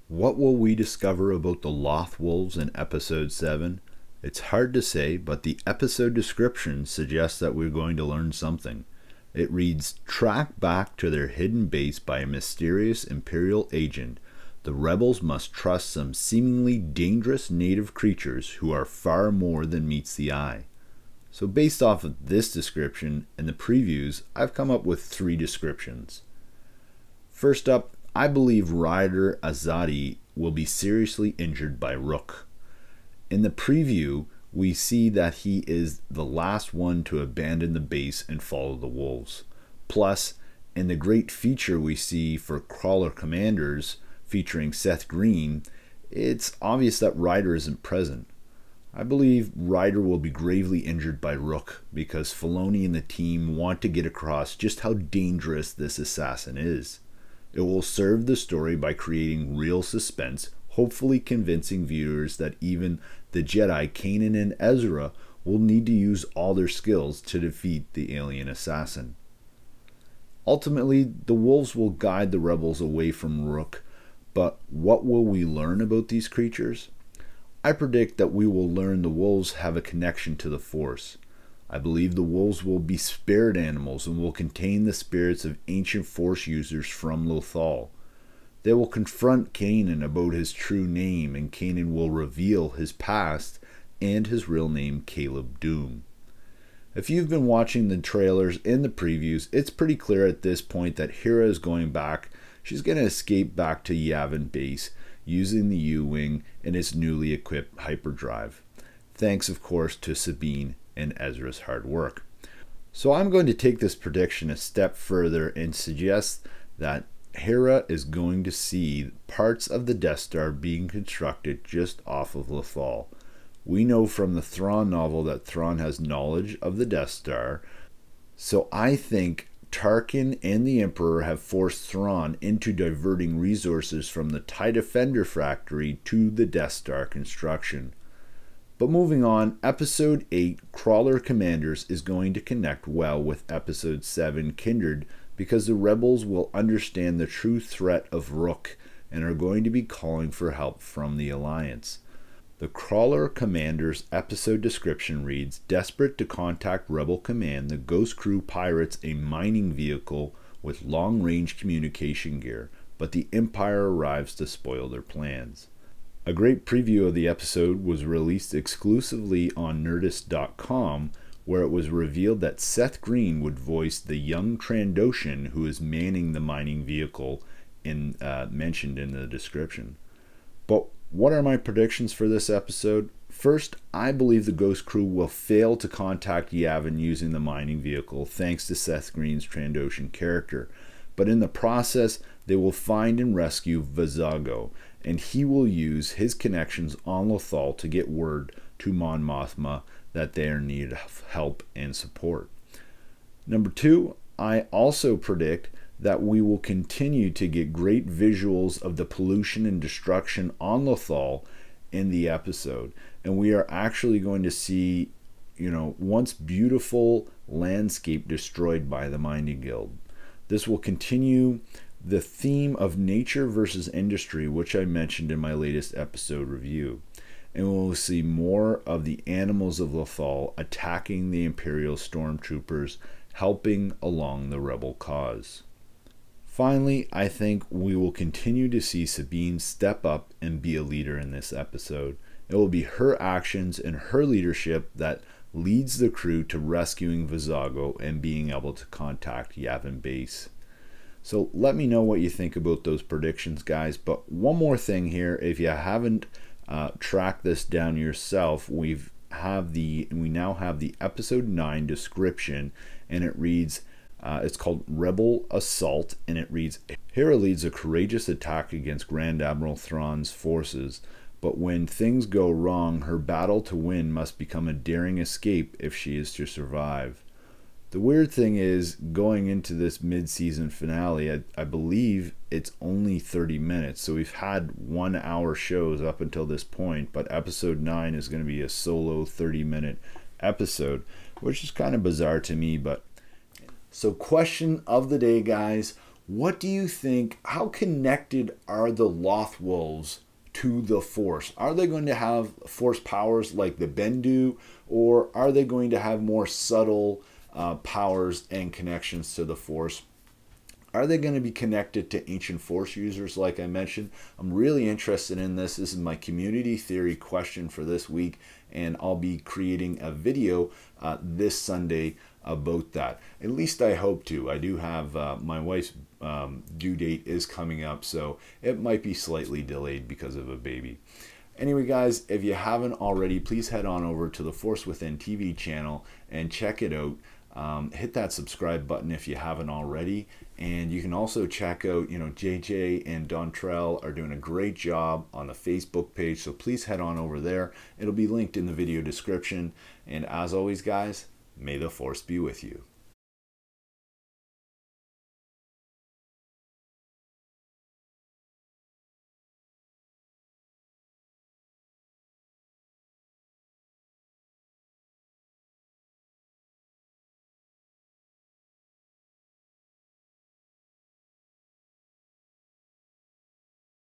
What will we discover about the Loth Wolves in Episode 7? It's hard to say, but the episode description suggests that we're going to learn something. It reads, "Tracked back to their hidden base by a mysterious Imperial agent, the rebels must trust some seemingly dangerous native creatures who are far more than meets the eye." So based off of this description and the previews, I've come up with 3 descriptions. First up, I believe Ryder Azadi will be seriously injured by Rook. In the preview, we see that he is the last one to abandon the base and follow the wolves. Plus, in the great feature we see for Crawler Commanders featuring Seth Green, it's obvious that Ryder isn't present. I believe Ryder will be gravely injured by Rook because Filoni and the team want to get across just how dangerous this assassin is. It will serve the story by creating real suspense, hopefully convincing viewers that even the Jedi Kanan and Ezra will need to use all their skills to defeat the alien assassin. Ultimately, the wolves will guide the rebels away from Rook, but what will we learn about these creatures? I predict that we will learn the wolves have a connection to the Force. I believe the wolves will be spirit animals and will contain the spirits of ancient Force users from Lothal. They will confront Kanan about his true name, and Kanan will reveal his past and his real name, Caleb Doom. If you've been watching the trailers and the previews, it's pretty clear at this point that Hera is going back. She's going to escape back to Yavin base using the U-Wing and its newly equipped hyperdrive. Thanks, of course, to Sabine and Ezra's hard work. So I'm going to take this prediction a step further and suggest that Hera is going to see parts of the Death Star being constructed just off of Lothal. We know from the Thrawn novel that Thrawn has knowledge of the Death Star, so I think Tarkin and the Emperor have forced Thrawn into diverting resources from the TIE Defender factory to the Death Star construction. But moving on, Episode 8, Crawler Commanders, is going to connect well with Episode 7, Kindred, because the rebels will understand the true threat of Rook and are going to be calling for help from the Alliance. The Crawler Commanders episode description reads, "Desperate to contact Rebel Command, the Ghost Crew pirates a mining vehicle with long-range communication gear, but the Empire arrives to spoil their plans." A great preview of the episode was released exclusively on Nerdist.com, where it was revealed that Seth Green would voice the young Trandoshan who is manning the mining vehicle mentioned in the description. But what are my predictions for this episode? First, I believe the Ghost Crew will fail to contact Yavin using the mining vehicle thanks to Seth Green's Trandoshan character. But in the process, they will find and rescue Vizago, and he will use his connections on Lothal to get word to Mon Mothma that they are in need of help and support. Number 2, I also predict that we will continue to get great visuals of the pollution and destruction on Lothal in the episode. And we are actually going to see, once beautiful landscape destroyed by the Mining Guild. This will continue the theme of nature versus industry, which I mentioned in my latest episode review. And we'll see more of the animals of Lothal attacking the Imperial stormtroopers, helping along the rebel cause. Finally, I think we will continue to see Sabine step up and be a leader in this episode. It will be her actions and her leadership that leads the crew to rescuing Vizago and being able to contact Yavin base. So let me know what you think about those predictions, guys. But one more thing here, if you haven't tracked this down yourself, we now have the episode 9 description, and it reads, it's called Rebel Assault, and it reads, "Hera leads a courageous attack against Grand Admiral Thrawn's forces, but when things go wrong, her battle to win must become a daring escape if she is to survive." The weird thing is, going into this mid-season finale, I believe it's only 30 minutes, so we've had 1-hour shows up until this point, but episode 9 is going to be a solo 30-minute episode, which is kind of bizarre to me. But so question of the day, guys, What do you think? How connected are the Loth wolves to the Force? Are they going to have Force powers like the Bendu, or are they going to have more subtle powers and connections to the Force? Are they going to be connected to ancient Force users like I mentioned? I'm really interested in this. This is my community theory question for this week, and I'll be creating a video this Sunday about that. At least I hope to. I do have my wife's due date is coming up, so it might be slightly delayed because of a baby. Anyway, guys, if you haven't already, please head on over to the Force Within TV channel and check it out. Hit that subscribe button if you haven't already, and you can also check out, JJ and Dontrell are doing a great job on the Facebook page, so please head on over there. It'll be linked in the video description, and as always, guys, may the Force be with you.